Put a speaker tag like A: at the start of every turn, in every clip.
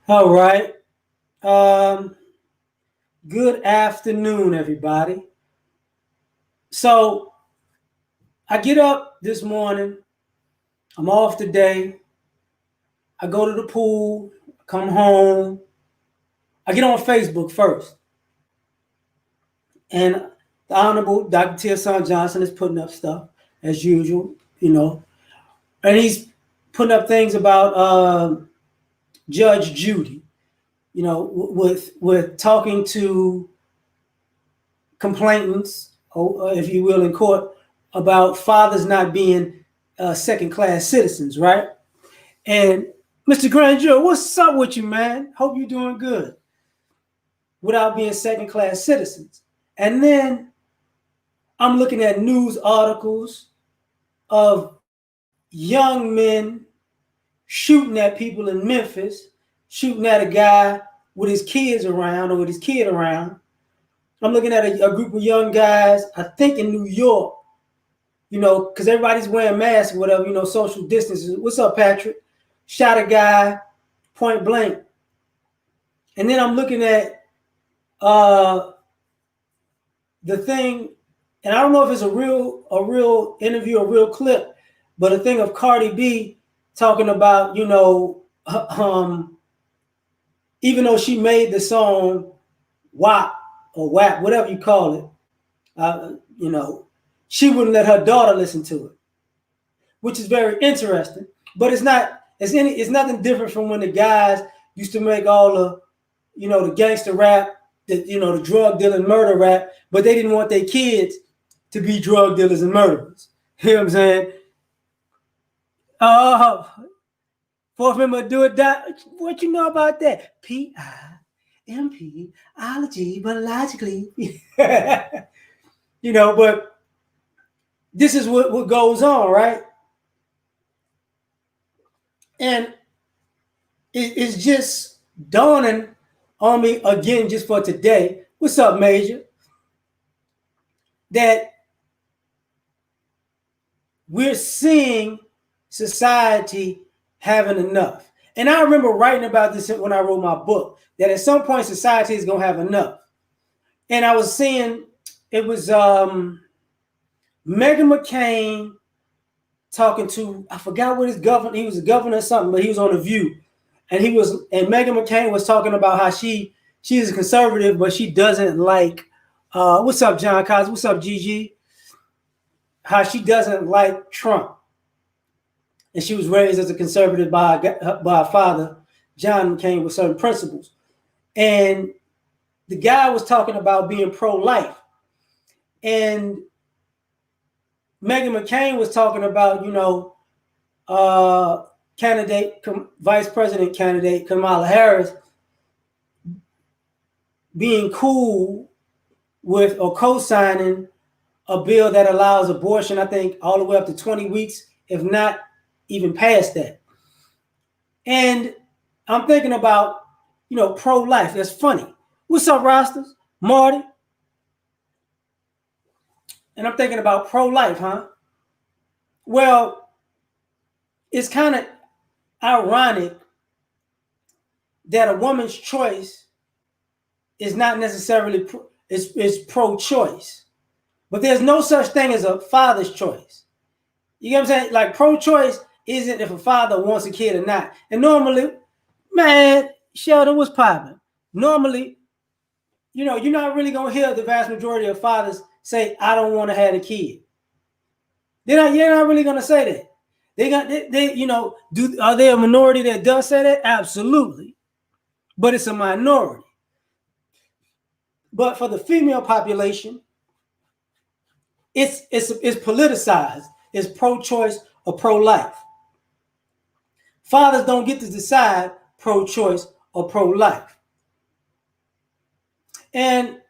A: All right. Um, Good afternoon, everybody. So I get up this morning. I'm off today. I go to the pool. Come home. I get on Facebook first, and the Honorable Dr. Tia Johnson is putting up stuff as usual, and he's putting up things about Judge Judy, with talking to complainants, if you will, in court about fathers not being second class citizens, right? And Mr. Grand Jury, what's up with you, man? Hope you're doing good without being second class citizens. And then I'm looking at news articles of young men shooting at people in Memphis, shooting at a guy with his kids around or with his kid around. I'm looking at a group of young guys, I think in New York, because everybody's wearing masks or whatever, social distancing. What's up, Patrick? Shot a guy point blank. And then I'm looking at the thing, and I don't know if it's a real interview, a real clip, but a thing of Cardi B talking about, even though she made the song WAP or WAP, whatever you call it, she wouldn't let her daughter listen to it, which is very interesting. But it's nothing different from when the guys used to make all the gangster rap, the drug dealing murder rap, but they didn't want their kids to be drug dealers and murderers. You know what I'm saying? Fourth member do it. What you know about that? PIMP, ology, but logically. But this is what goes on, right? And it's just dawning on me again, just for today. What's up, Major? That we're seeing society having enough. And I remember writing about this when I wrote my book, that at some point society is going to have enough. And I was seeing, it was Meghan McCain talking to, I forgot what his governor, he was a governor or something, but he was on The View. And Meghan McCain was talking about how she is a conservative, but she doesn't like, what's up, John Cos? What's up, Gigi? How she doesn't like Trump. And she was raised as a conservative by her father, John McCain, with certain principles. And the guy was talking about being pro-life. And Meghan McCain was talking about, vice president candidate Kamala Harris being cool with or co-signing a bill that allows abortion, I think, all the way up to 20 weeks, if not even past that. And I'm thinking about, pro-life. That's funny. What's up, Rastas? Marty? And I'm thinking about pro-life, huh? Well, it's kind of ironic that a woman's choice is not necessarily is pro-choice. But there's no such thing as a father's choice. You get what I'm saying? Like, pro-choice isn't if a father wants a kid or not. And normally, man, Sheldon, what's popping? Normally, you're not really going to hear the vast majority of fathers say, I don't want to have a kid. You're not really going to say that. Are they a minority that does say that? Absolutely. But it's a minority. But for the female population, it's politicized. It's pro-choice or pro-life. Fathers don't get to decide pro-choice or pro-life. And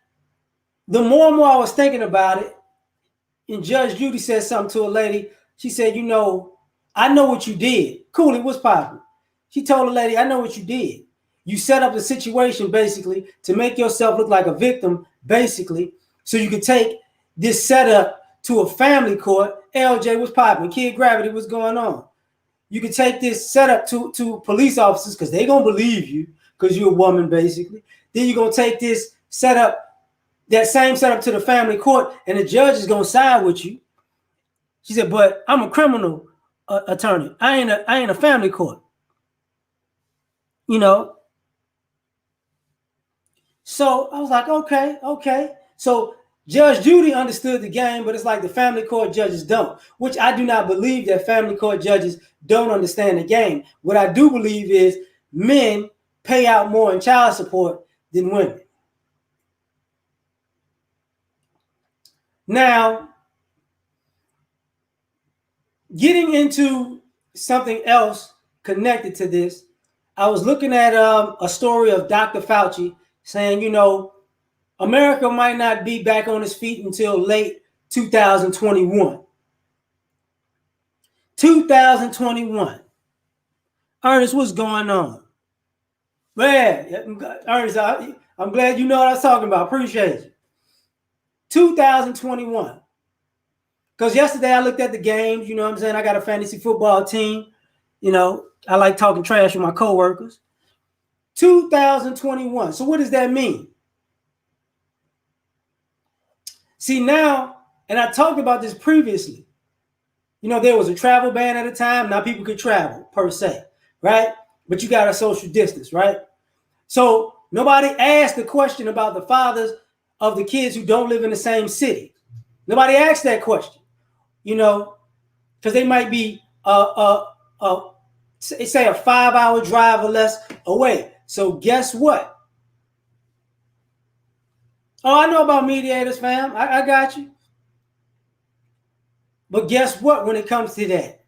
A: the more and more I was thinking about it, and Judge Judy said something to a lady. She said, I know what you did. Cooley, what's popping? She told the lady, I know what you did. You set up the situation, basically, to make yourself look like a victim, basically, so you could take this setup to a family court. LJ, what's popping? Kid Gravity, what's going on? You could take this setup to police officers because they're going to believe you. because you're a woman, basically. Then you're going to take this setup, that same setup to the family court, and the judge is going to side with you. She said, but I'm a criminal attorney. I ain't a family court. You know? So I was like, okay. So Judge Judy understood the game, but it's like the family court judges don't, which I do not believe that family court judges don't understand the game. What I do believe is men pay out more in child support than women. Now, getting into something else connected to this, I was looking at a story of Dr. Fauci saying, America might not be back on its feet until late 2021. 2021. Ernest, what's going on? Man, Ernest, I'm glad you know what I was talking about. Appreciate you. 2021. Because yesterday I looked at the games, you know what I'm saying? I got a fantasy football team. I like talking trash with my coworkers. 2021. So what does that mean? See now, and I talked about this previously. There was a travel ban at a time. Now people could travel per se, right? But you got a social distance, right? So nobody asked the question about the fathers of the kids who don't live in the same city. Nobody asked that question, because they might be say a 5-hour drive or less away. So guess what? Oh, I know about mediators, fam. I got you. But guess what when it comes to that?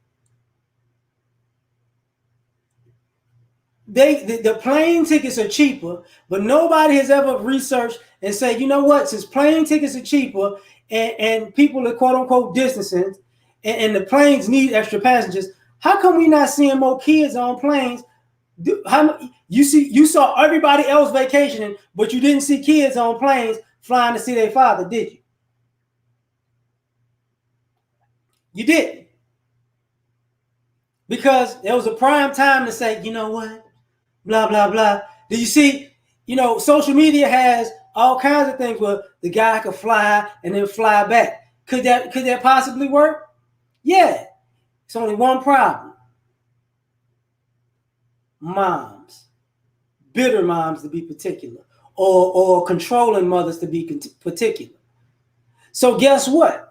A: The plane tickets are cheaper, but nobody has ever researched and said, you know what, since plane tickets are cheaper and people are quote unquote distancing and the planes need extra passengers, how come we not seeing more kids on planes? You saw everybody else vacationing, but you didn't see kids on planes flying to see their father, did you? You didn't. Because there was a prime time to say, you know what, blah, blah, blah. Did you see, social media has all kinds of things where the guy could fly and then fly back. Could that possibly work? Yeah. It's only one problem. Moms. Bitter moms, to be particular. Or controlling mothers, to be particular. So guess what?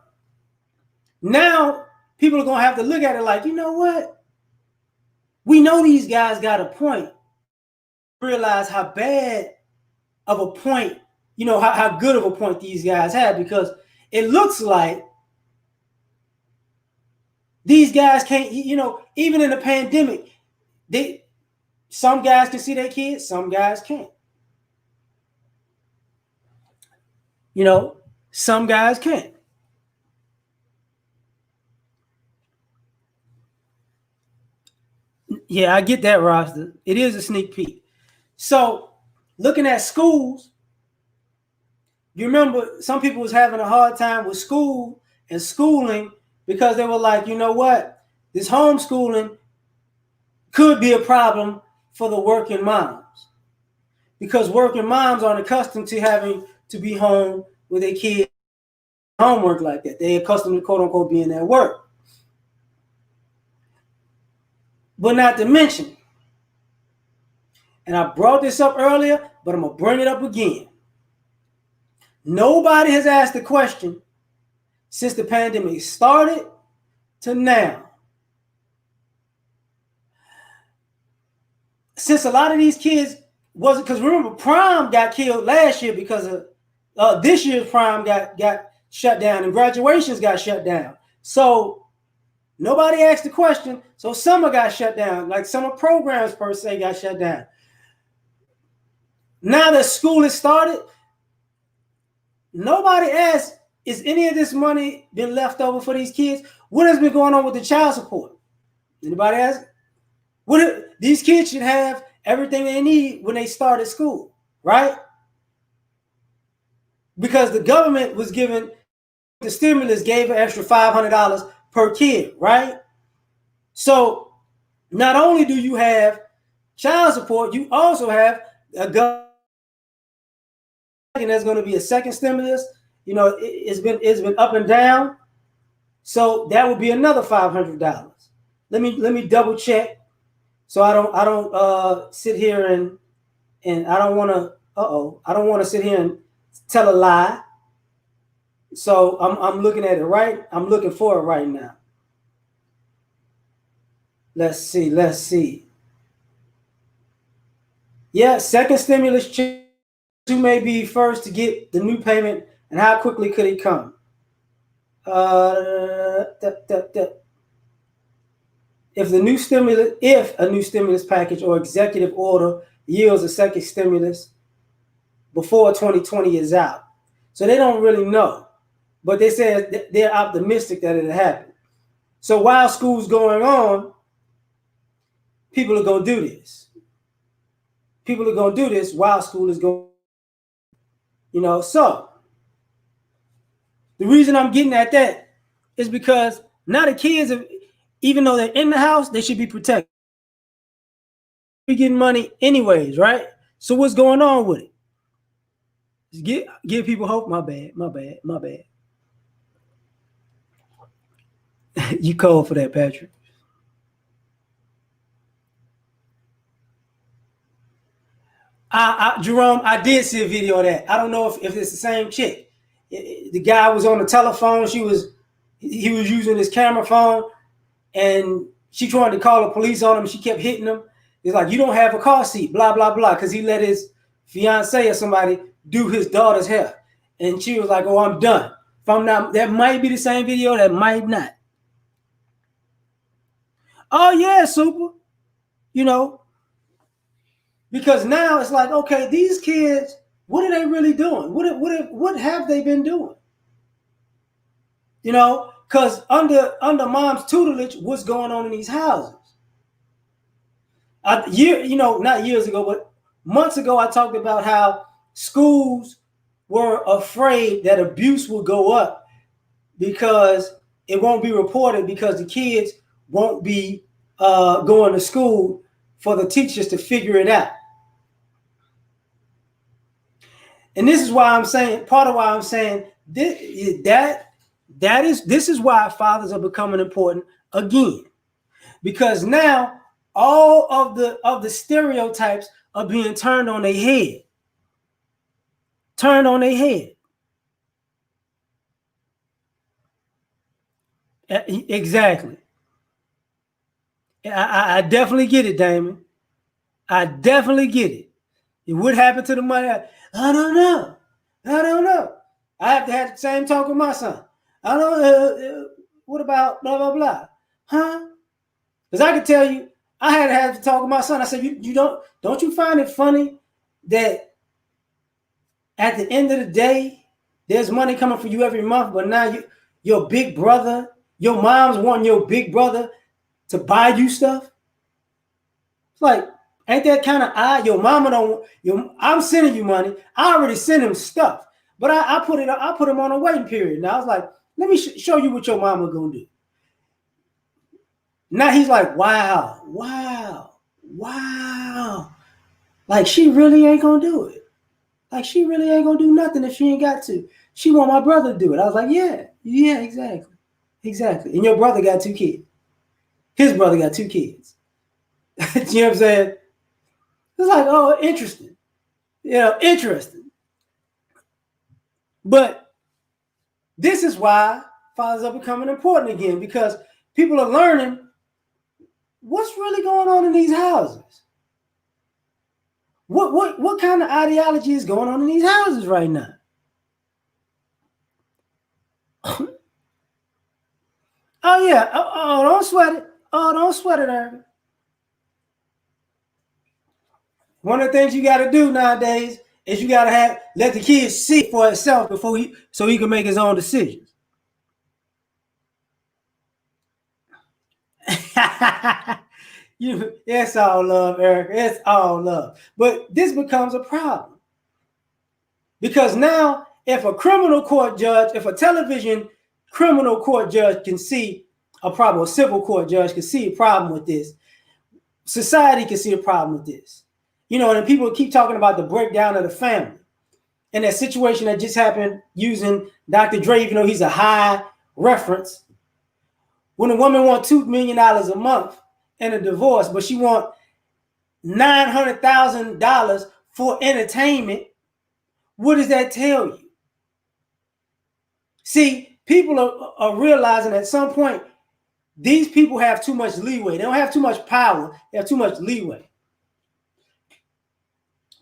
A: Now people are going to have to look at it like, you know what? We know these guys got a point. Realize how bad of a point, how good of a point these guys have, because it looks like these guys can't, even in the pandemic, some guys can see their kids, some guys can't. Some guys can't. Yeah, I get that, Roster. It is a sneak peek. So, looking at schools, you remember some people was having a hard time with school and schooling because they were like, you know what? This homeschooling could be a problem for the working moms, because working moms aren't accustomed to having to be home with their kids, homework like that. They're accustomed to quote unquote being at work. But not to mention, and I brought this up earlier, but I'm going to bring it up again. Nobody has asked the question since the pandemic started to now. Since a lot of these kids wasn't, because remember, prom got killed last year because of this year's prom got shut down and graduations got shut down. So nobody asked the question. So summer got shut down, like summer programs per se got shut down. Now that school has started, nobody asked, is any of this money been left over for these kids? What has been going on with the child support? Anybody ask? These kids should have everything they need when they started school, right? Because the government was giving, the stimulus gave an extra $500 per kid, right? So not only do you have child support, you also have a government, and there's going to be a second stimulus. You know, it's been up and down, so that would be another $500. Let me double check, so I don't sit here and I don't want to I don't want to sit here and tell a lie. So I'm looking at it right. I'm looking for it right now. Let's see. Yeah, second stimulus check. Who may be first to get the new payment, and how quickly could it come? If a new stimulus package or executive order yields a second stimulus before 2020 is out, so they don't really know, but they said they're optimistic that it'll happen. So while school's going on, people are gonna do this. People are gonna do this while school is going. You know, so the reason I'm getting at that is because now the kids, even though they're in the house, they should be protected. We're getting money anyways, right? So what's going on with it? Just give people hope. My bad. You cold for that, Patrick. Jerome, I did see a video of that. I don't know if it's the same chick. The guy was on the telephone. He was using his camera phone, and she tried to call the police on him. She kept hitting him. It's like, you don't have a car seat, blah blah blah, because he let his fiance or somebody do his daughter's hair, and she was like, "Oh, I'm done." If I'm not, that might be the same video. That might not. Oh yeah, super. You know, because now it's like, okay, these kids, what are they really doing? What have they been doing? You know, because under mom's tutelage, what's going on in these houses? Not years ago, but months ago, I talked about how schools were afraid that abuse would go up because it won't be reported, because the kids won't be going to school for the teachers to figure it out. And this is why I'm saying, part of why I'm saying this is why fathers are becoming important again, because now all of the stereotypes are being turned on their head. Exactly. I definitely get it, Damon. I definitely get it. What happened to the money? I don't know. I have to have the same talk with my son. I don't know. What about blah blah blah? Huh? Because I can tell you, I had to have to talk with my son. I said, you don't you find it funny that at the end of the day, there's money coming for you every month, but now your big brother, your mom's wanting your big brother to buy you stuff? It's like, ain't that kind of odd? Your mama don't. I'm sending you money. I already sent him stuff, but I put him on a waiting period. Now I was like, let me show you what your mama gonna do. Now he's like, wow. Like, she really ain't gonna do it. Like, she really ain't gonna do nothing if she ain't got to. She want my brother to do it. I was like, yeah, exactly. And your brother got 2 kids. His brother got 2 kids. You know what I'm saying? It's like, oh, interesting. Interesting. But this is why fathers are becoming important again, because people are learning what's really going on in these houses. What kind of ideology is going on in these houses right now? Oh yeah. Oh, don't sweat it. Don't sweat it, Aaron. One of the things you got to do nowadays is you got to let the kid see for himself so he can make his own decisions. It's all love, Eric. It's all love. But this becomes a problem, because now if a television criminal court judge can see a problem, a civil court judge can see a problem with this, society can see a problem with this. You know, and people keep talking about the breakdown of the family. And that situation that just happened using Dr. Dre, even though he's a high reference, when a woman wants $2 million a month in a divorce, but she wants $900,000 for entertainment, what does that tell you? See, people are realizing at some point these people have too much leeway. They don't have too much power. They have too much leeway.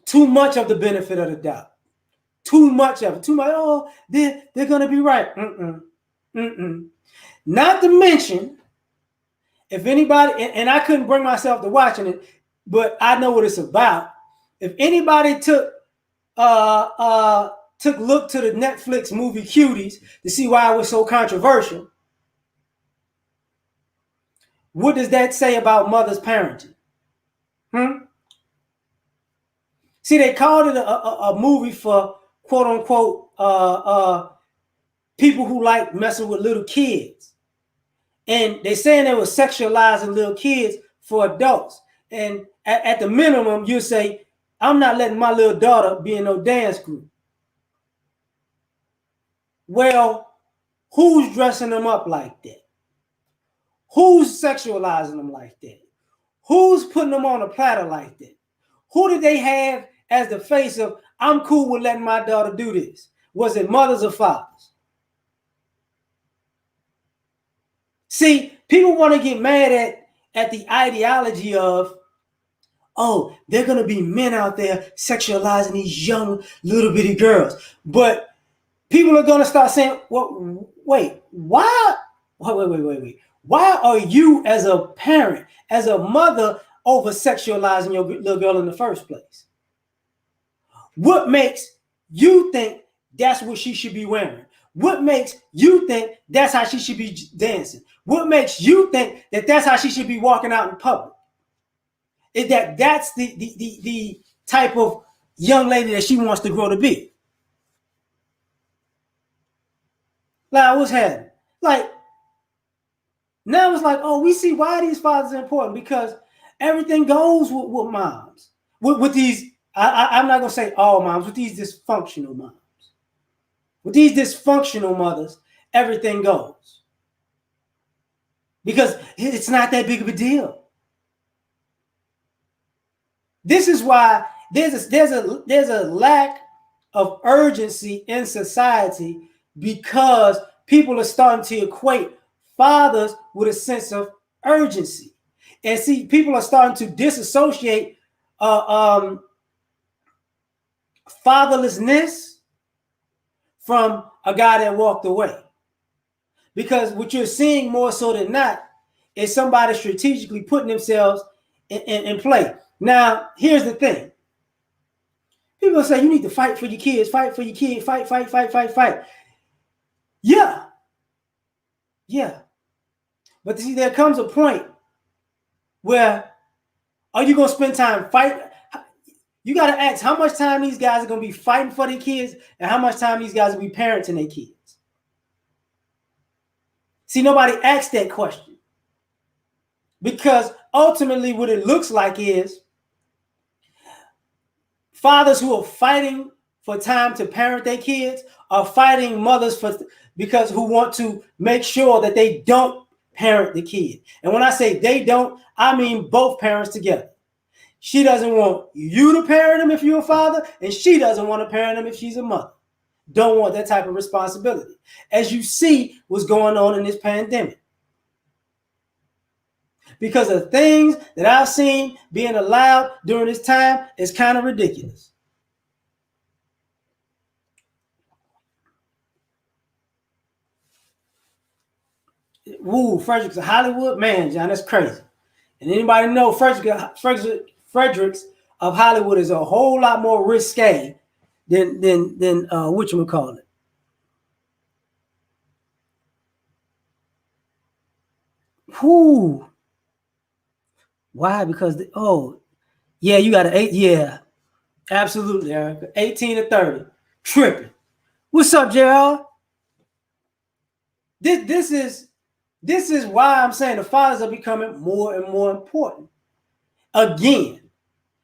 A: Too much of the benefit of the doubt. Too much of it. Too much. Oh, they're going to be right. Not to mention, if anybody, and I couldn't bring myself to watching it, but I know what it's about. If anybody took look to the Netflix movie Cuties to see why it was so controversial, what does that say about mothers parenting? See, they called it a movie for quote unquote people who like messing with little kids. And they're saying they were sexualizing little kids for adults. And at the minimum, you say, I'm not letting my little daughter be in no dance group. Well, who's dressing them up like that? Who's sexualizing them like that? Who's putting them on a platter like that? Who did they have as the face of, I'm cool with letting my daughter do this? Was it mothers or fathers? See, people want to get mad at the ideology of, oh, they're going to be men out there sexualizing these young little bitty girls. But people are going to start saying, well, wait, why? Wait. Why are you as a parent, as a mother, over sexualizing your little girl in the first place? What makes you think that's what she should be wearing? What makes you think that's how she should be dancing? What makes you think that that's how she should be walking out in public? Is that's the type of young lady that she wants to grow to be? Like, what's happening? Like, now it's like, oh, we see why these fathers are important, because everything goes with moms. With these, I'm not going to say all moms, with these dysfunctional moms. With these dysfunctional mothers, everything goes. Because it's not that big of a deal. This is why there's a lack of urgency in society, because people are starting to equate fathers with a sense of urgency. And see, people are starting to disassociate fatherlessness from a guy that walked away. Because what you're seeing more so than not is somebody strategically putting themselves in play. Now, here's the thing. People say you need to fight for your kids, fight. Yeah. But see, there comes a point where, are you going to spend time fighting? You got to ask how much time these guys are going to be fighting for their kids and how much time these guys will be parenting their kids. See, nobody asked that question, because ultimately what it looks like is fathers who are fighting for time to parent their kids are fighting mothers because who want to make sure that they don't parent the kid. And when I say they don't, I mean both parents together. She doesn't want you to parent him if you're a father, and she doesn't want to parent him if she's a mother. Don't want that type of responsibility. As you see what's going on in this pandemic. Because of things that I've seen being allowed during this time is kind of ridiculous. Woo, Fredericks of Hollywood, man, John, that's crazy. And anybody know Fredericks of Hollywood is a whole lot more risque than whatchamacallit. Whoo. Why? Because yeah, you got an 8. Yeah, absolutely, Erica. 18 to 30. Tripping. What's up, JR? This is why I'm saying the fathers are becoming more and more important. again.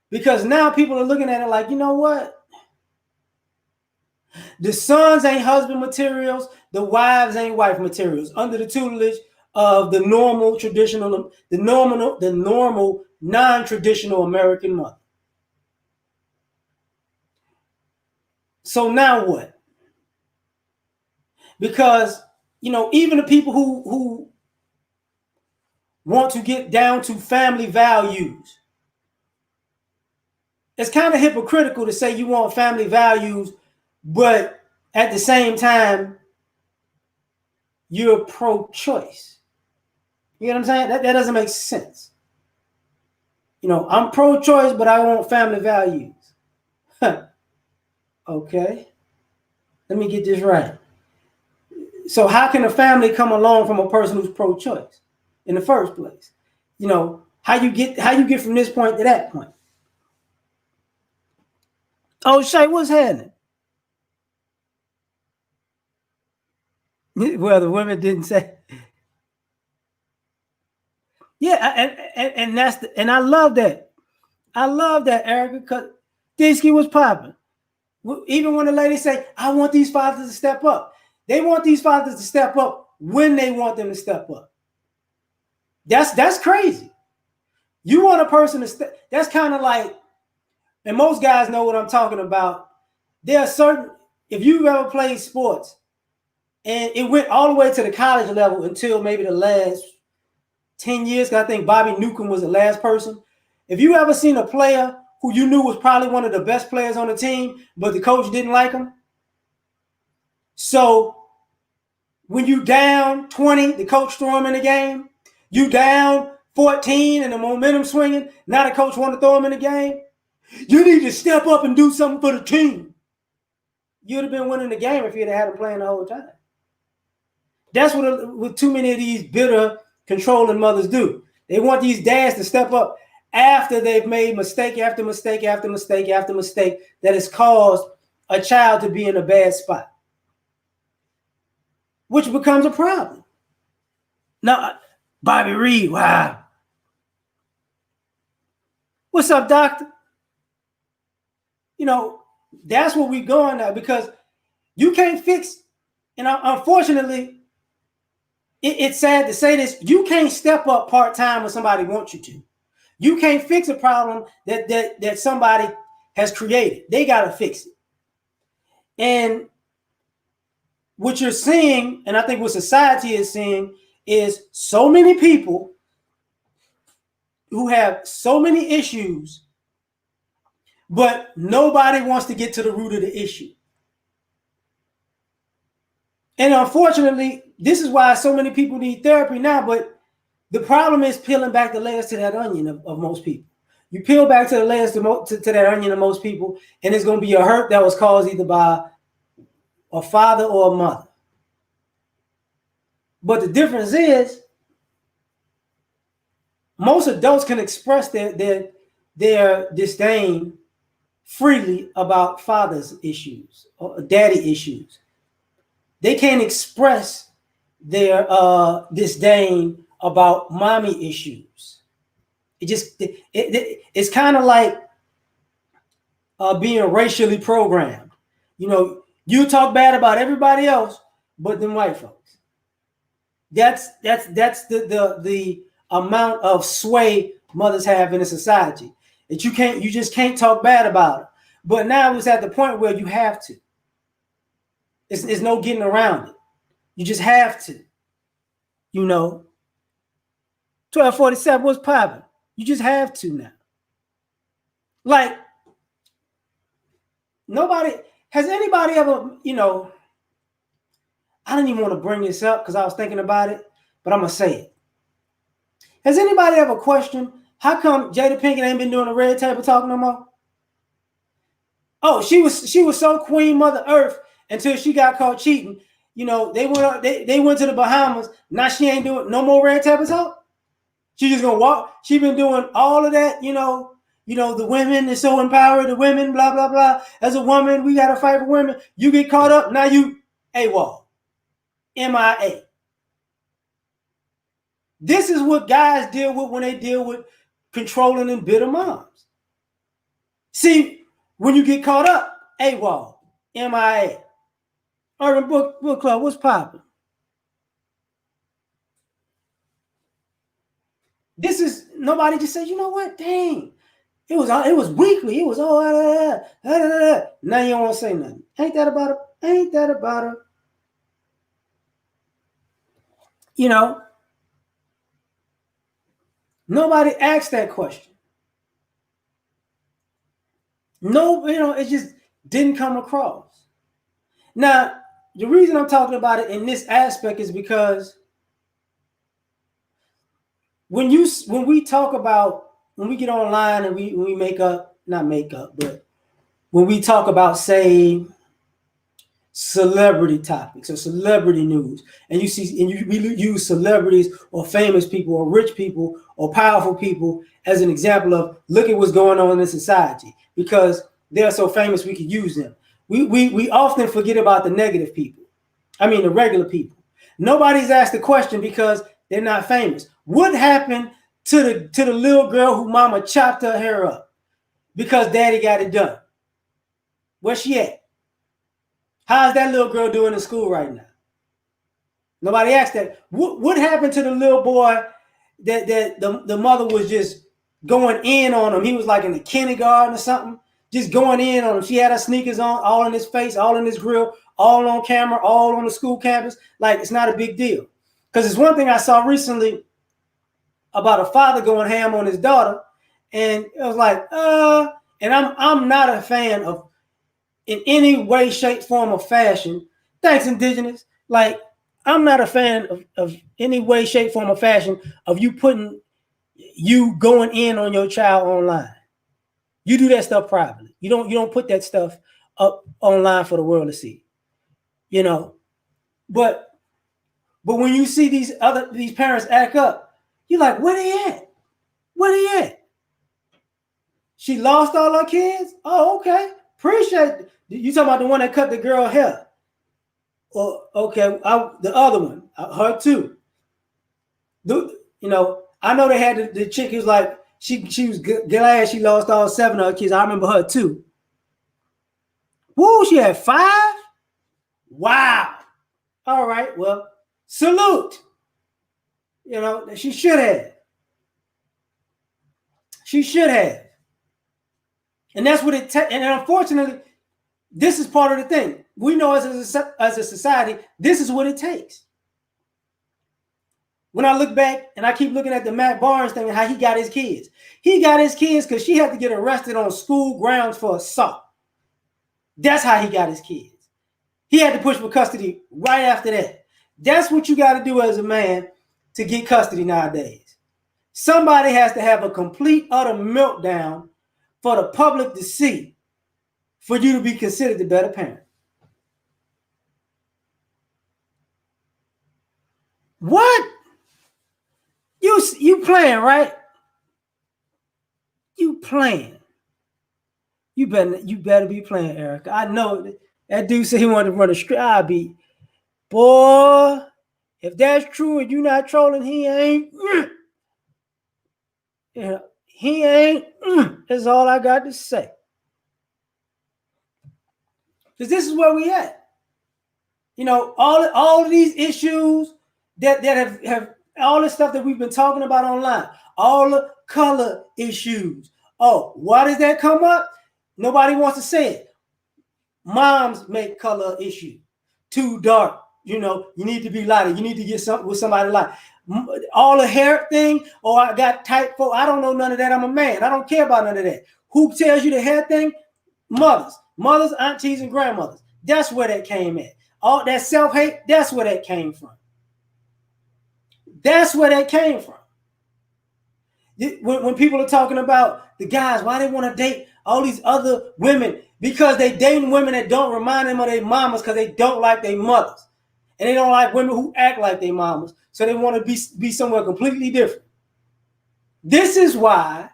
A: Because now people are looking at it like, you know what? The sons ain't husband materials, the wives ain't wife materials under the tutelage of the normal traditional, the normal non-traditional American mother. So now what? Because, you know, even the people who want to get down to family values, it's kind of hypocritical to say you want family values, but at the same time, you're pro-choice. You know what I'm saying? That doesn't make sense. You know, I'm pro-choice, but I want family values. Okay. Let me get this right. So how can a family come along from a person who's pro-choice in the first place? You know, how you get from this point to that point? Oh, Shay, what's happening? Well, the women didn't say. Yeah, and that's and I love that. I love that, Erica, because Disky was popping. Even when the ladies say, I want these fathers to step up, they want these fathers to step up when they want them to step up. That's crazy. You want a person to step. That's kind of like, and most guys know what I'm talking about. There are certain, if you've ever played sports, and it went all the way to the college level until maybe the last 10 years, because I think Bobby Newcomb was the last person. If you ever seen a player who you knew was probably one of the best players on the team, but the coach didn't like him. So when you down 20, the coach throw him in the game. You down 14 and the momentum swinging, now the coach want to throw him in the game. You need to step up and do something for the team. You'd have been winning the game if you'd have had him playing the whole time. That's what too many of these bitter, controlling mothers do. They want these dads to step up after they've made mistake after mistake after mistake after mistake that has caused a child to be in a bad spot, which becomes a problem. Now, Bobby Reed, wow. What's up, doctor? You know, that's what we're going now, because you can't fix, and unfortunately, it's sad to say this, you can't step up part-time when somebody wants you to. You can't fix a problem that somebody has created. They got to fix it. And what you're seeing, and I think what society is seeing, is so many people who have so many issues, but nobody wants to get to the root of the issue. And unfortunately, this is why so many people need therapy now, but the problem is peeling back the layers to that onion of most people. You peel back to the layers to that onion of most people, and it's going to be a hurt that was caused either by a father or a mother. But the difference is, most adults can express their disdain freely about father's issues or daddy issues. They can't express their disdain about mommy issues. It's kind of like being racially programmed. You know, you talk bad about everybody else, but them white folks. That's the amount of sway mothers have in a society, that you just can't talk bad about it. But now it's at the point where you have to. It's no getting around it. You just have to. You know, 1247, what's popping? You just have to now. Like, has anybody ever, you know, I didn't even want to bring this up because I was thinking about it, but I'm going to say it. Has anybody ever questioned how come Jada Pinkett ain't been doing a red table talk no more? Oh, she was so Queen Mother Earth until she got caught cheating. You know, they went to the Bahamas. Now she ain't doing no more red table talk. She just gonna walk. She been doing all of that, you know, the women is so empowered, the women, blah, blah, blah. As a woman, we gotta fight for women. You get caught up, now you AWOL. MIA. This is what guys deal with when they deal with controlling and bitter moms. See, when you get caught up, AWOL, MIA, Urban Book Club, what's popping? This is nobody just said, you know what? Dang, it was weekly. It was now you don't want to say nothing. Ain't that about it? Ain't that about it? You know, nobody asked that question. No, it just didn't come across. Now, the reason I'm talking about it in this aspect is because when we talk about, when we get online and we not make up, but when we talk about, say, celebrity topics or celebrity news, and we use celebrities or famous people or rich people or powerful people as an example of look at what's going on in society because they're so famous we could use them. We often forget about the negative people. I mean the regular people. Nobody's asked the question because they're not famous. What happened to the little girl who mama chopped her hair up because daddy got it done? Where's she at? How's that little girl doing in school right now? Nobody asked that. What happened to the little boy that the mother was just going in on him? He was like in the kindergarten or something, just going in on him. She had her sneakers on, all in his face, all in his grill, all on camera, all on the school campus. Like it's not a big deal. Because it's one thing I saw recently about a father going ham on his daughter, and it was like, and I'm not a fan of in any way, shape, form, or fashion. Thanks, Indigenous. Like, I'm not a fan of any way, shape, form, or fashion of you going in on your child online. You do that stuff privately. You don't put that stuff up online for the world to see. But when you see these parents act up, you're like, where they at? Where they at? She lost all her kids? Oh, okay. Appreciate it. You talking about the one that cut the girl hair? Or okay, the other one, her too. I know they had the chick who's like she was glad she lost all 7 of her kids. I remember her too. Woo, she had 5. Wow. All right, well, salute. She should have. She should have. And that's what it takes. And unfortunately, this is part of the thing. We know as a society, this is what it takes. When I look back and I keep looking at the Matt Barnes thing and how he got his kids. He got his kids because she had to get arrested on school grounds for assault. That's how he got his kids. He had to push for custody right after that. That's what you got to do as a man to get custody nowadays. Somebody has to have a complete, utter meltdown for the public to see for you to be considered the better parent. What? You playing, right? You playing. You better be playing, Erica. I know that dude said he wanted to run a straight. I'll be, boy, if that's true and you not trolling, he ain't. He ain't. That's all I got to say. Because this is where we at. All of these issues that have all the stuff that we've been talking about online, all the color issues. Oh, why does that come up? Nobody wants to say it. Moms make color issue too dark. You need to be lighter. You need to get something with somebody light. All the hair thing. Oh, I got type 4. I don't know none of that. I'm a man. I don't care about none of that. Who tells you the hair thing? Mothers, aunties, and grandmothers. That's where that came at. All that self-hate, that's where that came from. That's where that came from. When people are talking about the guys, why they want to date all these other women, because they dating women that don't remind them of their mamas because they don't like their mothers. And they don't like women who act like their mamas. So they want to be somewhere completely different. This is why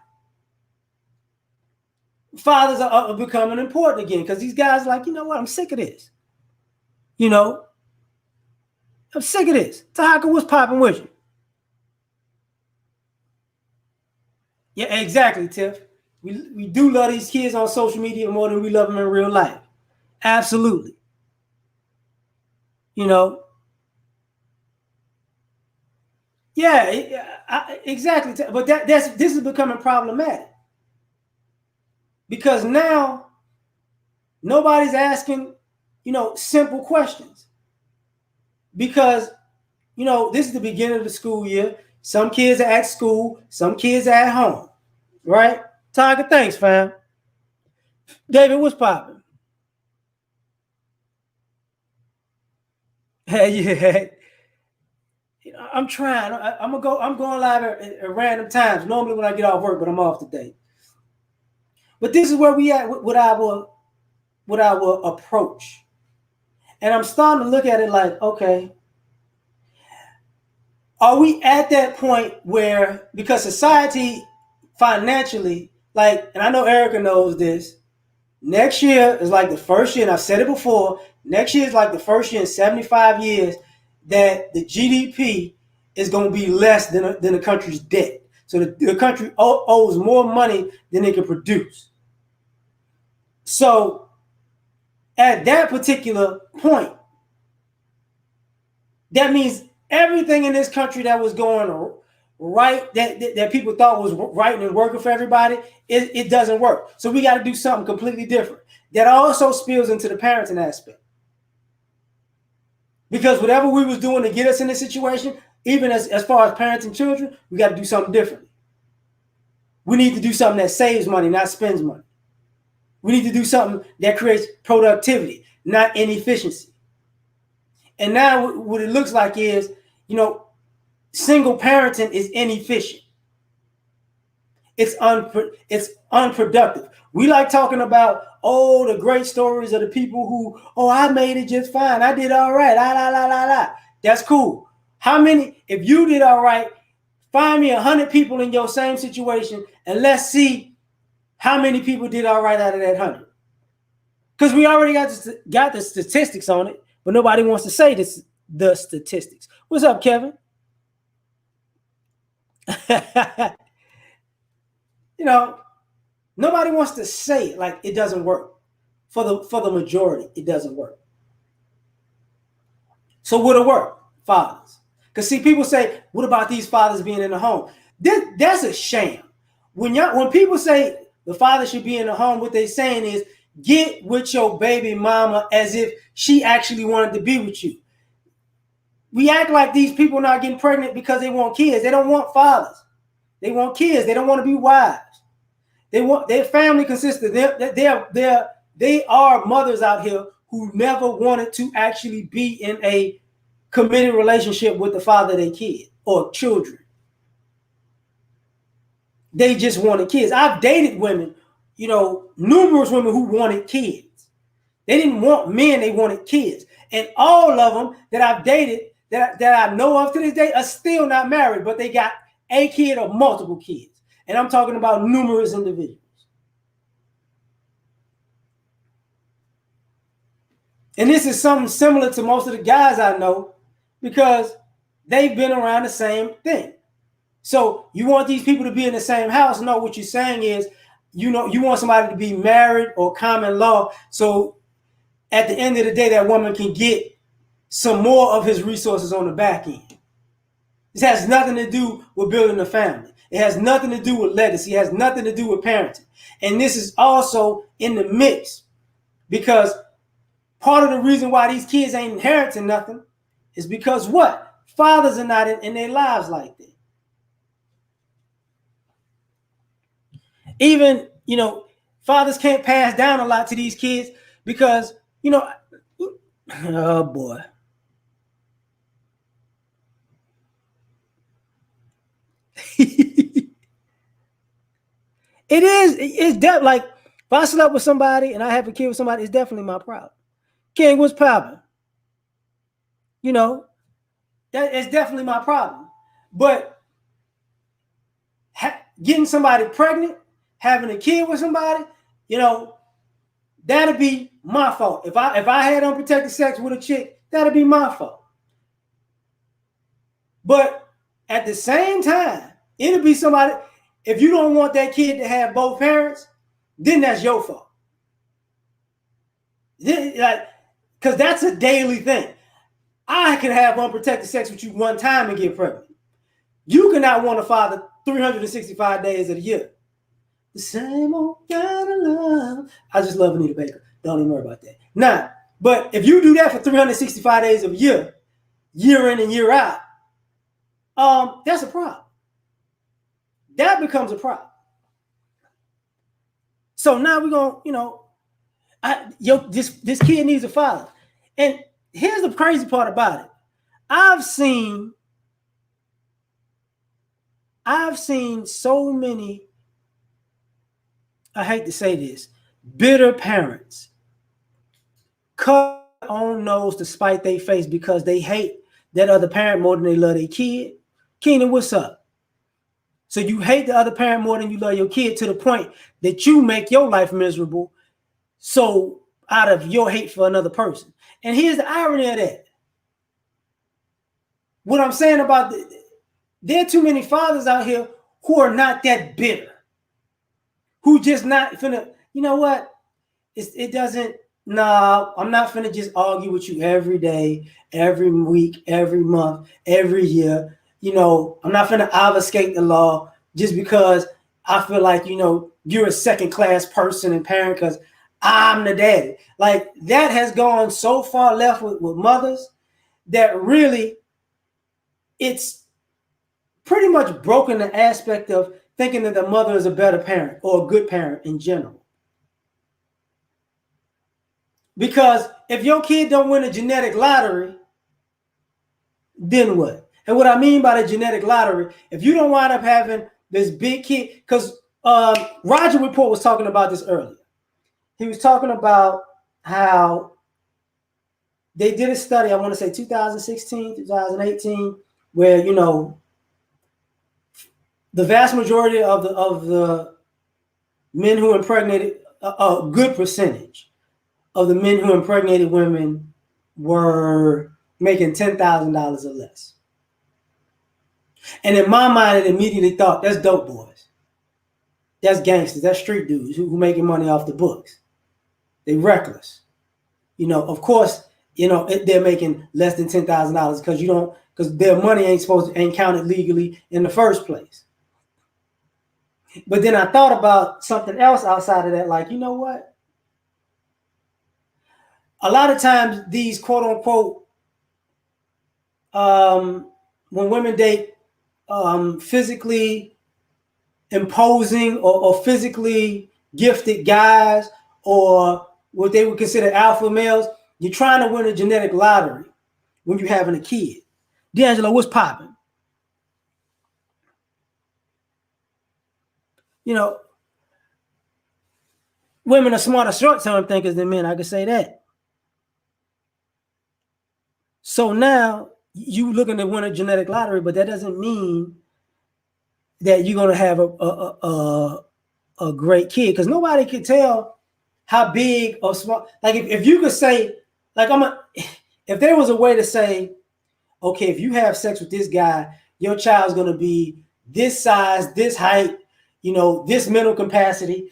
A: fathers are becoming important again, because these guys are like, you know what, I'm sick of this. I'm sick of this. Tahaka, what's popping with you? Yeah, exactly, Tiff. We do love these kids on social media more than we love them in real life. Absolutely. You know, yeah, exactly. But this is becoming problematic because now nobody's asking, simple questions because this is the beginning of the school year. Some kids are at school, some kids are at home, right? Tiger, thanks, fam. David, what's popping? Hey, yeah, I'm trying. I'm gonna go. I'm going live at random times. Normally when I get off work, but I'm off today. But this is where we at with our approach, and I'm starting to look at it like, okay, are we at that point where because society financially, like, and I know Erica knows this, next year is like the first year, and I've said it before, next year is like the first year in 75 years that the GDP is going to be less than the country's debt. So the country owes more money than it can produce. So at that particular point, that means everything in this country that was going right, that people thought was right and working for everybody, it doesn't work. So we got to do something completely different. That also spills into the parenting aspect. Because whatever we was doing to get us in this situation, even as far as parenting children, we got to do something differently. We need to do something that saves money, not spends money. We need to do something that creates productivity, not inefficiency. And now what it looks like is, single parenting is inefficient. It's unproductive. We like talking about, the great stories of the people who, I made it just fine. I did all right. La, la, la, la, la. That's cool. How many, if you did all right, find me 100 people in your same situation and let's see how many people did all right out of that 100. Because we already got the statistics on it, but nobody wants to say the statistics. What's up, Kevin? Nobody wants to say it, like it doesn't work. For the majority, it doesn't work. So what'll work? Fathers. Because see, people say, what about these fathers being in the home? That's a sham. When people say the father should be in the home, what they're saying is get with your baby mama as if she actually wanted to be with you. We act like these people not getting pregnant because they want kids. They don't want fathers. They want kids. They don't want to be wives. They want their family consists of them. They are mothers out here who never wanted to actually be in a committed relationship with the father of their kid or children. They just wanted kids. I've dated women, numerous women who wanted kids. They didn't want men, they wanted kids. And all of them that I've dated, that I know of to this day, are still not married, but they got a kid or multiple kids. And I'm talking about numerous individuals. And this is something similar to most of the guys I know because they've been around the same thing. So you want these people to be in the same house? No, what you're saying is, you want somebody to be married or common law. So at the end of the day, that woman can get some more of his resources on the back end. This has nothing to do with building a family. It has nothing to do with legacy. It has nothing to do with parenting. And this is also in the mix because part of the reason why these kids ain't inheriting nothing is because what? Fathers are not in their lives like that. Even, fathers can't pass down a lot to these kids because, oh boy. It's definitely like if I slept with somebody and I have a kid with somebody, it's definitely my problem. King, what's popping? That is definitely my problem. But getting somebody pregnant, having a kid with somebody, that'd be my fault. If I had unprotected sex with a chick, that'd be my fault. But at the same time, it'll be somebody. If you don't want that kid to have both parents, then that's your fault. Like, because that's a daily thing. I can have unprotected sex with you one time and get pregnant. You cannot want a father 365 days of the year. The same old kind of love. I just love Anita Baker. Don't even worry about that. Nah, but if you do that for 365 days of a year, year in and year out, that's a problem. That becomes a problem. So now we're gonna, this kid needs a father. And here's the crazy part about it. I've seen so many, I hate to say this, bitter parents cut their own nose to spite their face because they hate that other parent more than they love their kid. Keenan, what's up? So you hate the other parent more than you love your kid to the point that you make your life miserable. So out of your hate for another person. And here's the irony of that. What I'm saying about there are too many fathers out here who are not that bitter. Who just not finna, you know what? It doesn't, no, I'm not finna just argue with you every day, every week, every month, every year. I'm not finna obfuscate the law just because I feel like, you're a second-class person and parent because I'm the daddy. Like, that has gone so far left with mothers that really it's pretty much broken the aspect of thinking that the mother is a better parent or a good parent in general. Because if your kid don't win a genetic lottery, then what? And what I mean by the genetic lottery, if you don't wind up having this big kid, because Roger Report was talking about this earlier. He was talking about how they did a study, I want to say 2016, 2018, where, the vast majority of the men who impregnated, a good percentage of the men who impregnated women were making $10,000 or less. And in my mind, it immediately thought, that's dope boys. That's gangsters. That's street dudes who making money off the books. They reckless. Of course, they're making less than $10,000 because their money ain't counted legally in the first place. But then I thought about something else outside of that, like, you know what? A lot of times these quote unquote, when women date physically imposing or physically gifted guys or what they would consider alpha males, you're trying to win a genetic lottery when you're having a kid. D'Angelo, what's popping? Women are smarter short-term thinkers than men, I can say that. So now you looking to win a genetic lottery, but that doesn't mean that you're going to have a great kid, because nobody can tell how big or small. Like if you could say, like if there was a way to say, okay, if you have sex with this guy, your child's going to be this size, this height, this mental capacity,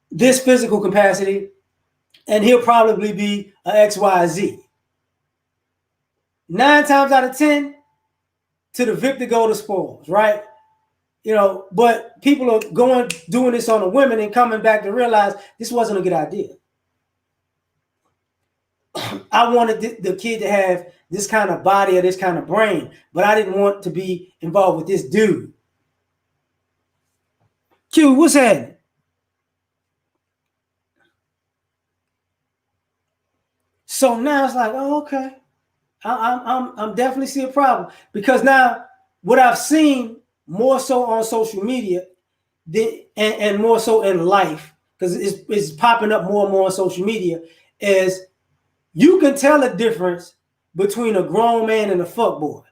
A: this physical capacity, and he'll probably be a XYZ. 9 times out of 10, to the victor go the spoils, right? But people are doing this on the women and coming back to realize this wasn't a good idea. I wanted the kid to have this kind of body or this kind of brain, but I didn't want to be involved with this dude. Q, what's happening? So now it's like, oh, okay. I'm definitely see a problem, because now what I've seen more so on social media and more so in life, because it's popping up more and more on social media, is you can tell a difference between a grown man and a fuckboy.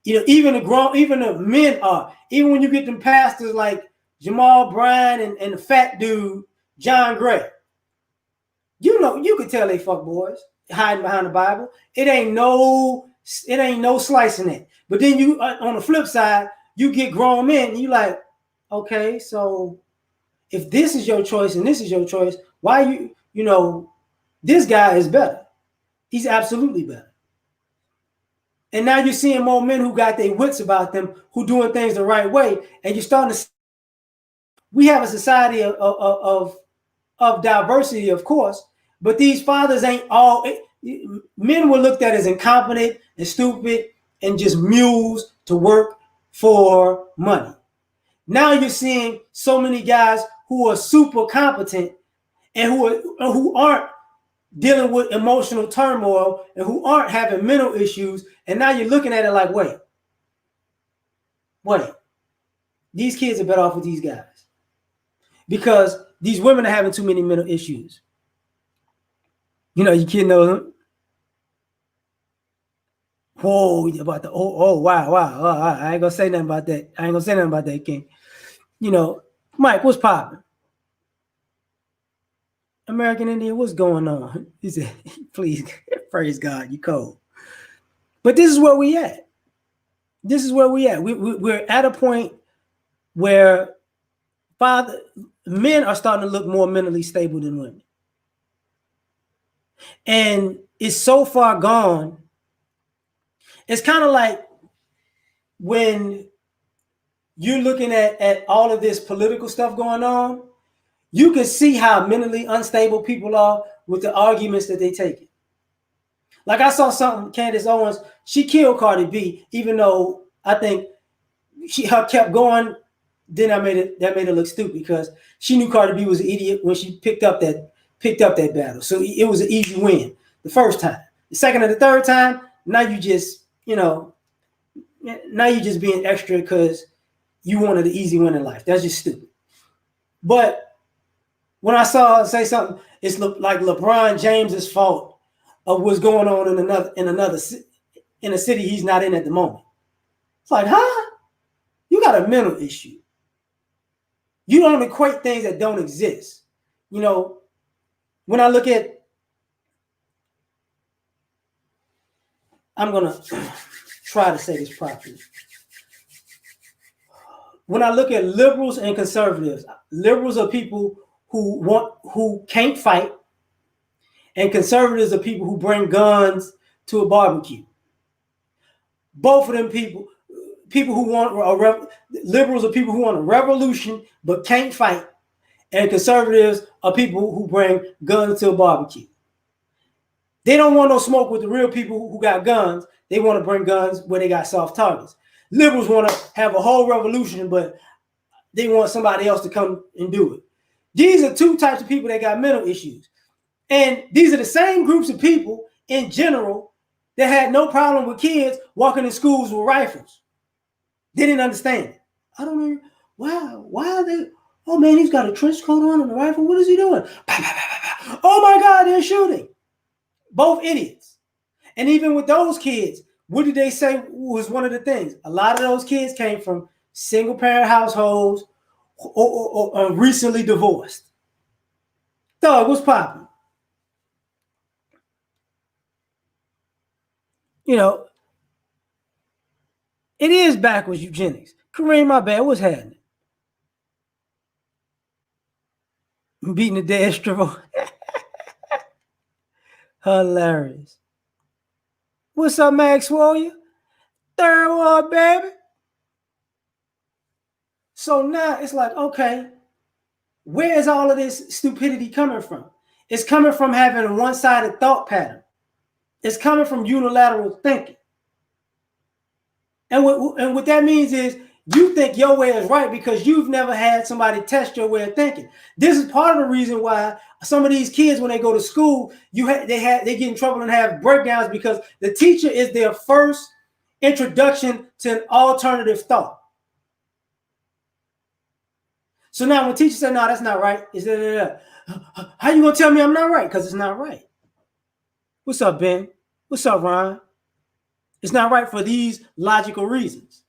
A: Even the men are. Even when you get them pastors like Jamal Bryan and the fat dude John Gray, you can tell they fuckboys hiding behind the Bible. It ain't no slicing it. But then you on the flip side, you get grown men and you like, okay, so if this is your choice and this is your choice, why this guy is better. He's absolutely better. And now you're seeing more men who got their wits about them, who doing things the right way, and you're starting to see, we have a society of diversity, of course, but these fathers ain't all. Men were looked at as incompetent and stupid and just mules to work for money. Now you're seeing so many guys who are super competent and who aren't dealing with emotional turmoil and who aren't having mental issues. And now you're looking at it like, wait, these kids are better off with these guys because these women are having too many mental issues. You kid know them. Whoa, about the wow. I ain't gonna say nothing about that. King. Mike, what's popping? American Indian, what's going on? He said, please, praise God, you cold. But this is where we at. We're at a point where men are starting to look more mentally stable than women. And it's so far gone. It's kind of like when you're looking at all of this political stuff going on, you can see how mentally unstable people are with the arguments that they take. Like I saw something, Candace Owens, she killed Cardi B, even though I think her kept going. Then that made her look stupid because she knew Cardi B was an idiot when she picked up that battle. So it was an easy win the first time. The second and the third time, now you just being extra because you wanted an easy win in life. That's just stupid. But when I saw her say something, it's like LeBron James's fault of what's going on in a city he's not in at the moment. It's like, huh? You got a mental issue. You don't equate things that don't exist. When I look at, I'm gonna try to say this properly. When I look at liberals and conservatives, liberals are people who can't fight, and conservatives are people who bring guns to a barbecue. Both of them people who want liberals are people who want a revolution but can't fight, and conservatives are people who bring guns to a barbecue. They don't want no smoke with the real people who got guns. They want to bring guns where they got soft targets. Liberals want to have a whole revolution, but they want somebody else to come and do it. These are two types of people that got mental issues. And these are the same groups of people in general that had no problem with kids walking in schools with rifles. They didn't understand it. I don't know. Why are they? Oh man, he's got a trench coat on and a rifle. What is he doing? Oh my God, they're shooting. Both idiots. And even with those kids, what did they say was one of the things? A lot of those kids came from single parent households or recently divorced. Thug, what's popping? It is backwards eugenics. Kareem, my bad, what's happening? Beating the dead stroke. Hilarious. What's up, Max Warrior? Third one, baby. So now it's like, okay, where is all of this stupidity coming from? It's coming from having a one-sided thought pattern. It's coming from unilateral thinking. And what that means is you think your way is right because you've never had somebody test your way of thinking. This is part of the reason why some of these kids, when they go to school, they get in trouble and have breakdowns because the teacher is their first introduction to an alternative thought. So now when teachers say, no, that's not right, how you gonna tell me I'm not right? Because it's not right. What's up, Ben? What's up, Ron? It's not right for these logical reasons.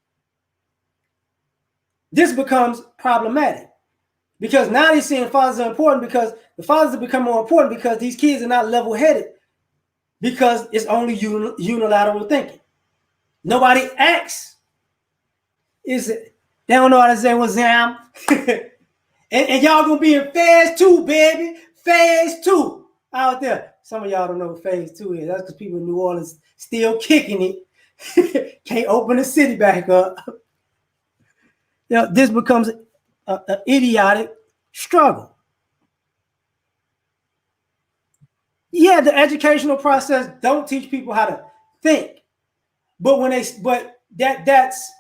A: This becomes problematic because now they're saying fathers are important because the fathers have become more important because these kids are not level-headed because it's only unilateral thinking. Nobody asks, is it They don't know how to say what's Zam. and y'all gonna be in phase 2, baby. Phase 2 out there. Some of y'all don't know what phase 2 is. That's because people in New Orleans still kicking it. Can't open the city back up. This becomes an idiotic struggle. Yeah, the educational process don't teach people how to think. But that's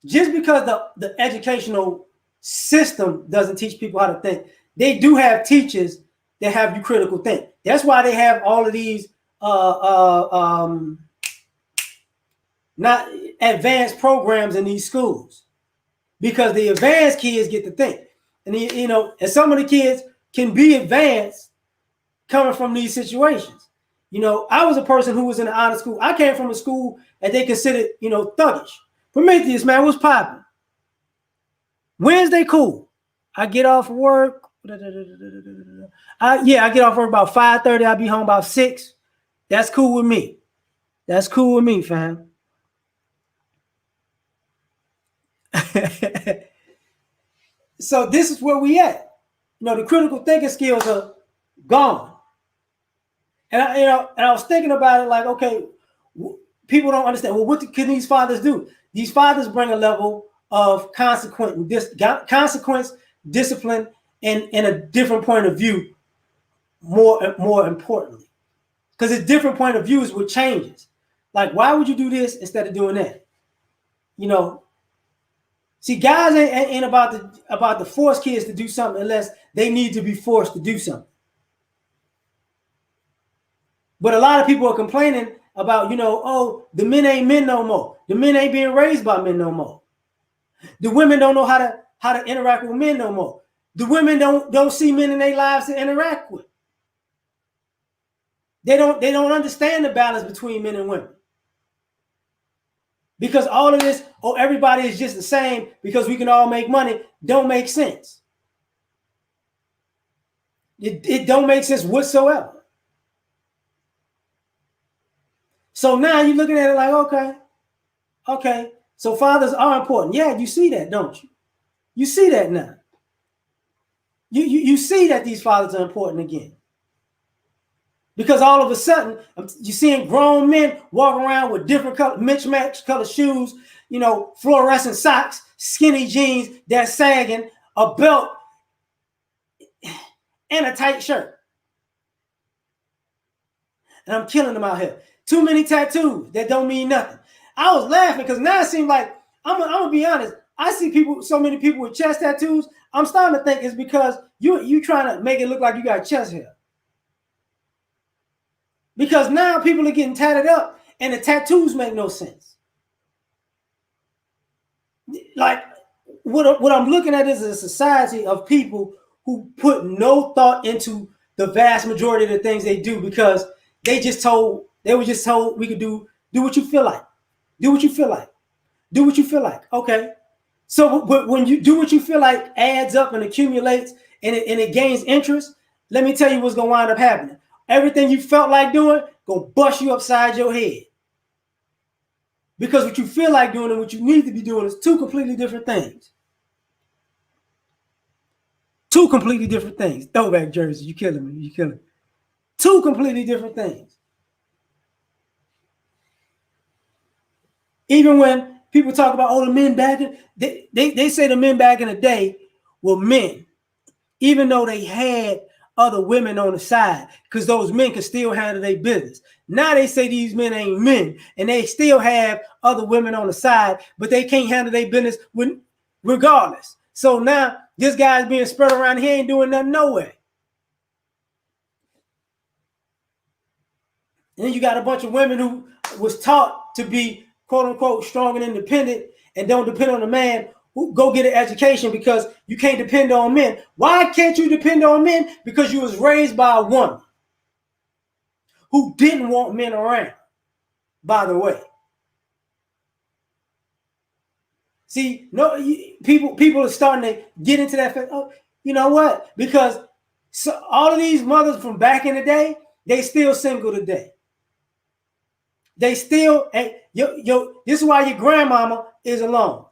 A: just because the educational system doesn't teach people how to think. They do have teachers that have you critical think. That's why they have all of these not advanced programs in these schools, because the advanced kids get to think. And and some of the kids can be advanced coming from these situations. I was a person who was in an honor school. I came from a school that they considered, thuggish. Prometheus, man, was popping. Wednesday, cool. I get off work. I get off work about 5:30. I'll be home about 6. That's cool with me. That's cool with me, fam. So this is where we at. The critical thinking skills are gone. And I was thinking about it like, okay, people don't understand. Well, what can these fathers do? These fathers bring a level of consequence, discipline, and a different point of view. More importantly, because a different point of view is what changes. Like, why would you do this instead of doing that? See, guys ain't about to force kids to do something unless they need to be forced to do something. But a lot of people are complaining about, oh, the men ain't men no more. The men ain't being raised by men no more. The women don't know how to interact with men no more. The women don't see men in their lives to interact with. They don't understand the balance between men and women. Because all of this, everybody is just the same because we can all make money, don't make sense. It don't make sense whatsoever. So now you're looking at it like, okay, so fathers are important. Yeah, you see that, don't you? You see that now. You see that these fathers are important again. Because all of a sudden, you're seeing grown men walking around with different color, mismatched color shoes, fluorescent socks, skinny jeans that's sagging, a belt, and a tight shirt. And I'm killing them out here. Too many tattoos that don't mean nothing. I was laughing because now it seems like, I'm gonna be honest, I see so many people with chest tattoos. I'm starting to think it's because you trying to make it look like you got chest hair. Because now people are getting tatted up and the tattoos make no sense. Like, what I'm looking at is a society of people who put no thought into the vast majority of the things they do, because they were just told we could do what you feel like. Do what you feel like. Do what you feel like. Okay. So but when you do what you feel like adds up and accumulates and it gains interest, let me tell you what's gonna wind up happening. Everything you felt like doing gonna bust you upside your head. Because what you feel like doing and what you need to be doing is two completely different things. Two completely different things. Throwback jersey, you killing me. You killing me. Two completely different things. Even when people talk about, the men back in, they say the men back in the day were men, even though they had other women on the side, because those men could still handle their business. Now they say these men ain't men, and they still have other women on the side, but they can't handle their business regardless. So now this guy's being spread around, he ain't doing nothing nowhere. And then you got a bunch of women who was taught to be, quote unquote, strong and independent and don't depend on a man, who go get an education because you can't depend on men. Why can't you depend on men? Because you was raised by a woman who didn't want men around, by the way. See, people are starting to get into that. Oh, you know what? Because all of these mothers from back in the day, they still single today. They still, this is why your grandmama is alone.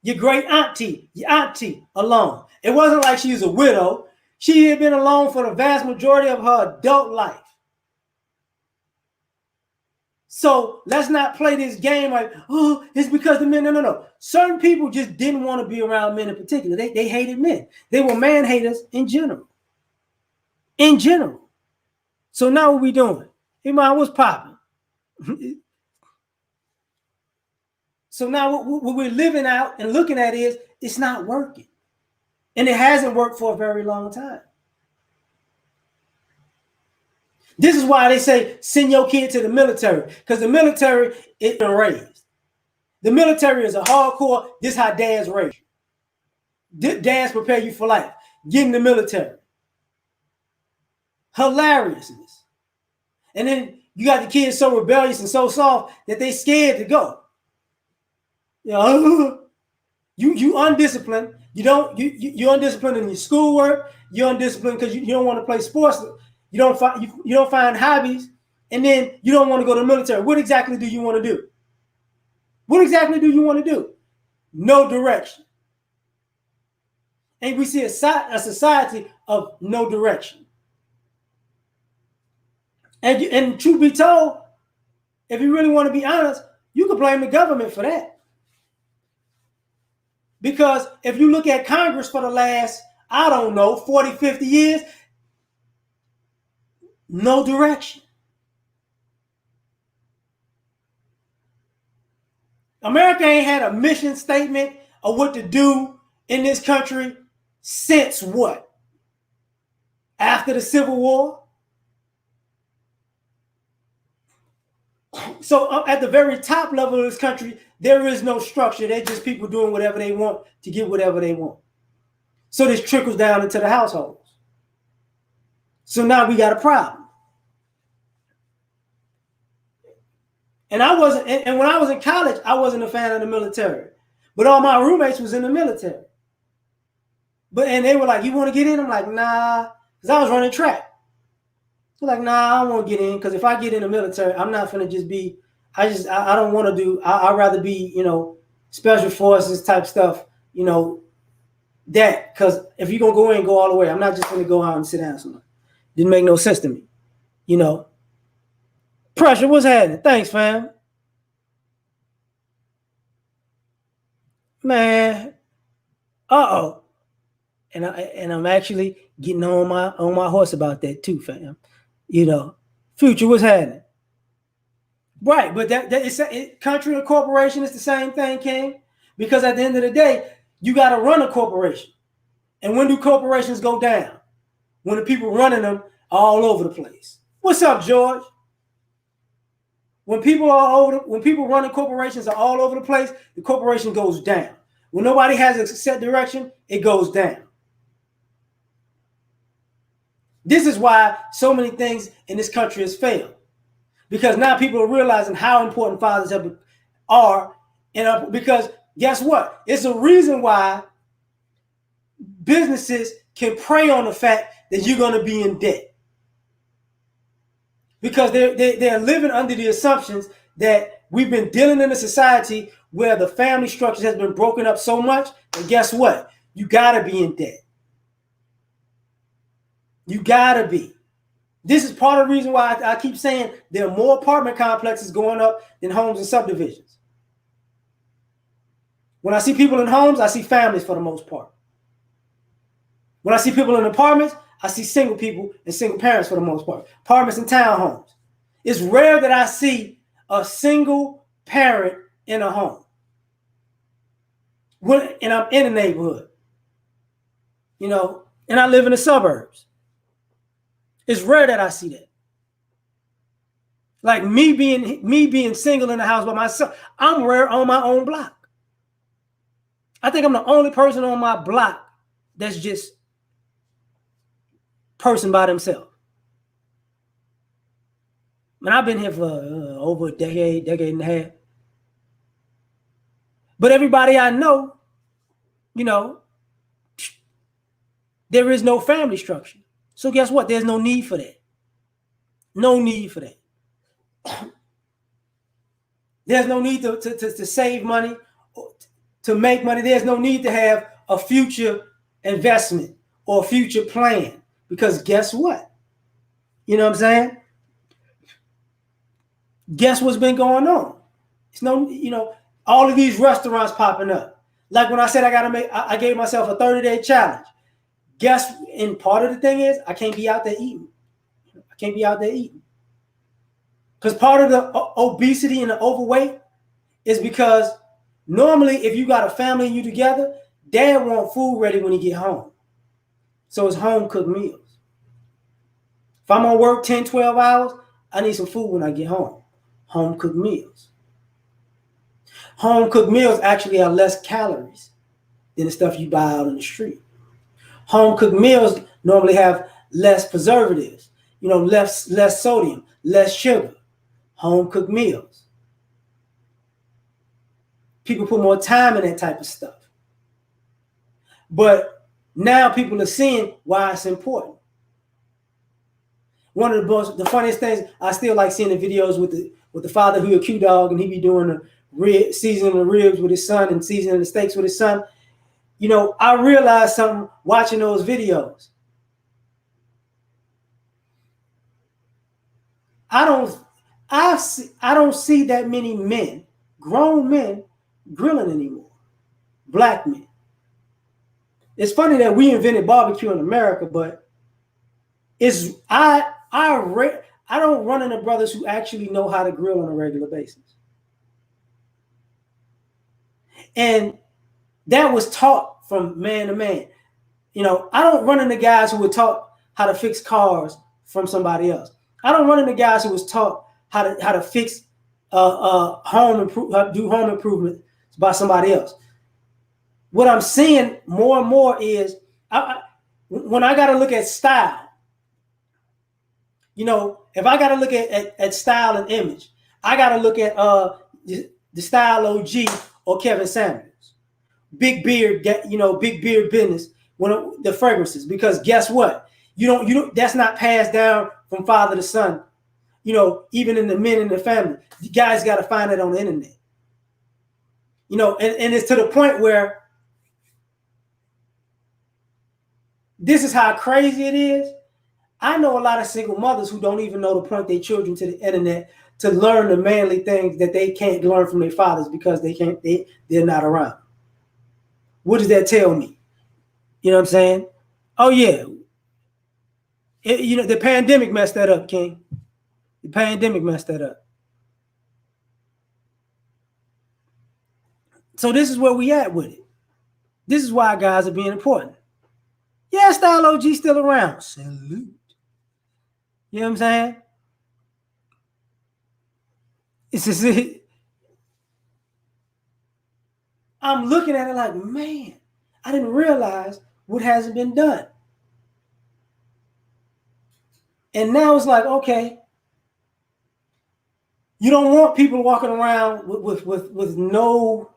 A: Your great auntie, your auntie alone. It wasn't like she was a widow. She had been alone for the vast majority of her adult life. So let's not play this game like, oh, it's because the men. No. Certain people just didn't want to be around men in particular. They hated men. They were man haters in general. In general. So now what we doing? Hey, man, what's popping? So now what we're living out and looking at is it's not working. And it hasn't worked for a very long time. This is why they say send your kid to the military, because the military is raised. The military is a hardcore, this is how dads raise you. Dads prepare you for life. Get in the military. Hilariousness. And then you got the kids so rebellious and so soft that they scared to go. You know, you undisciplined. You're undisciplined in your schoolwork. You're undisciplined because you don't want to play sports. You don't find hobbies, and then you don't want to go to the military. What exactly do you want to do? What exactly do you want to do? No direction. And we see a society of no direction. And truth be told, if you really want to be honest, you can blame the government for that. Because if you look at Congress for the last, 40, 50 years, no direction. America ain't had a mission statement of what to do in this country since what? After the Civil War? So at the very top level of this country, there is no structure. They're just people doing whatever they want to get whatever they want. So this trickles down into the households. So now we got a problem. And when I was in college, I wasn't a fan of the military. But all my roommates was in the military. And they were like, you want to get in? I'm like, nah, because I was running track. I'm like, nah, I don't want to get in, because if I get in the military, I'm not going to just be, I don't want to do, I'd rather be, special forces type stuff, that, because if you're going to go in, go all the way. I'm not just going to go out and sit down somewhere. Didn't make no sense to me, Pressure, what's happening? Thanks, fam. Man, uh-oh. And I'm actually getting on my horse about that too, fam. Future, what's happening? Right, but country and corporation is the same thing, King. Because at the end of the day, you got to run a corporation. And when do corporations go down? When the people running them are all over the place. What's up, George? When people running corporations are all over the place, the corporation goes down. When nobody has a set direction, it goes down. This is why so many things in this country has failed. Because now people are realizing how important fathers are. Because guess what? It's a reason why businesses can prey on the fact that you're going to be in debt. Because they're living under the assumptions that we've been dealing in a society where the family structure has been broken up so much. And guess what? You got to be in debt. You got to be. This is part of the reason why I keep saying there are more apartment complexes going up than homes and subdivisions. When I see people in homes, I see families for the most part. When I see people in apartments, I see single people and single parents for the most part. Apartments and townhomes. It's rare that I see a single parent in a home. And I'm in a neighborhood. And I live in the suburbs. It's rare that I see that. Like me being single in the house by myself, I'm rare on my own block. I think I'm the only person on my block that's just person by themselves. And I've been here for over a decade and a half. But everybody I know, there is no family structure. So guess what? There's no need for that. No need for that. There's no need to save money to make money. There's no need to have a future investment or a future plan, because guess what? You know what I'm saying? Guess what's been going on? It's no, all of these restaurants popping up. Like when I said I gave myself a 30-day challenge. Guess, and part of the thing is I can't be out there eating. I can't be out there eating. Because part of the obesity and the overweight is because normally if you got a family and you together, dad want food ready when he get home. So it's home cooked meals. If I'm gonna work 10, 12 hours, I need some food when I get home. Home cooked meals. Home cooked meals actually have less calories than the stuff you buy out on the street. Home cooked meals normally have less preservatives, less sodium, less sugar. Home cooked meals. People put more time in that type of stuff. But now people are seeing why it's important. One of the funniest things, I still like seeing the videos with the father who a Q dog, and he be doing seasoning the ribs with his son and seasoning the steaks with his son. I realized something watching those videos. I don't see that many men, grown men, grilling anymore. Black men. It's funny that we invented barbecue in America, but I don't run into brothers who actually know how to grill on a regular basis. And that was taught from man to man. I don't run into guys who were taught how to fix cars from somebody else. I don't run into guys who was taught how to fix do home improvement by somebody else. What I'm seeing more and more is when I got to look at style. If I got to look at style and image, I got to look at the Style OG or Kevin Samuels. Big beard, big beard business. When the fragrances, because guess what? You don't. That's not passed down from father to son. Even in the men in the family, you guys got to find it on the internet. And it's to the point where this is how crazy it is. I know a lot of single mothers who don't even know to point their children to the internet to learn the manly things that they can't learn from their fathers because they're not around. What does that tell me? You know what I'm saying? Oh yeah. The pandemic messed that up, King. The pandemic messed that up. So this is where we at with it. This is why guys are being important. Yeah, Style OG still around. Salute. You know what I'm saying? It's just I'm looking at it like, man, I didn't realize what hasn't been done. And now it's like, okay, you don't want people walking around with no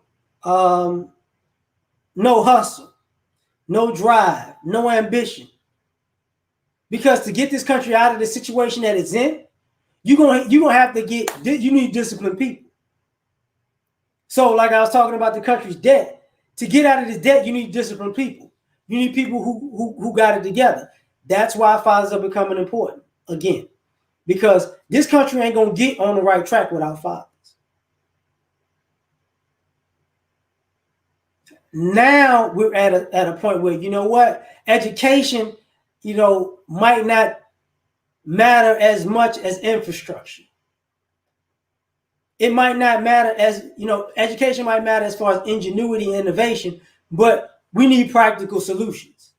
A: hustle, no drive, no ambition. Because to get this country out of the situation that it's in, you're gonna have to you need disciplined people. So, like I was talking about the country's debt. To get out of this debt, you need disciplined people. You need people who got it together. That's why fathers are becoming important again. Because this country ain't gonna get on the right track without fathers. Now we're at a point where, you know what, education, might not matter as much as infrastructure. It might not matter as, education might matter as far as ingenuity and innovation, but we need practical solutions.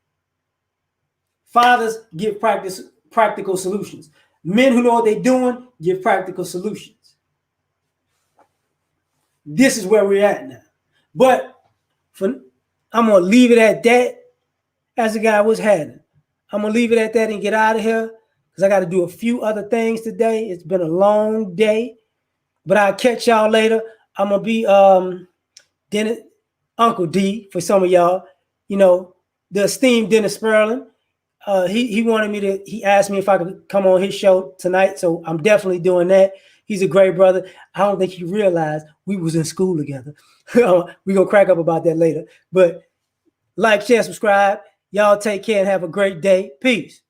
A: Fathers give practical solutions. Men who know what they're doing give practical solutions. This is where we're at now. But I'm going to leave it at that. As the guy was having. I'm going to leave it at that and get out of here because I got to do a few other things today. It's been a long day, but I'll catch y'all later. I'm going to be Dennis, Uncle D for some of y'all. The esteemed Dennis Sperling. He wanted me to, he asked me if I could come on his show tonight, so I'm definitely doing that. He's a great brother. I don't think he realized we was in school together. We're going to crack up about that later. But like, share, subscribe. Y'all take care and have a great day. Peace.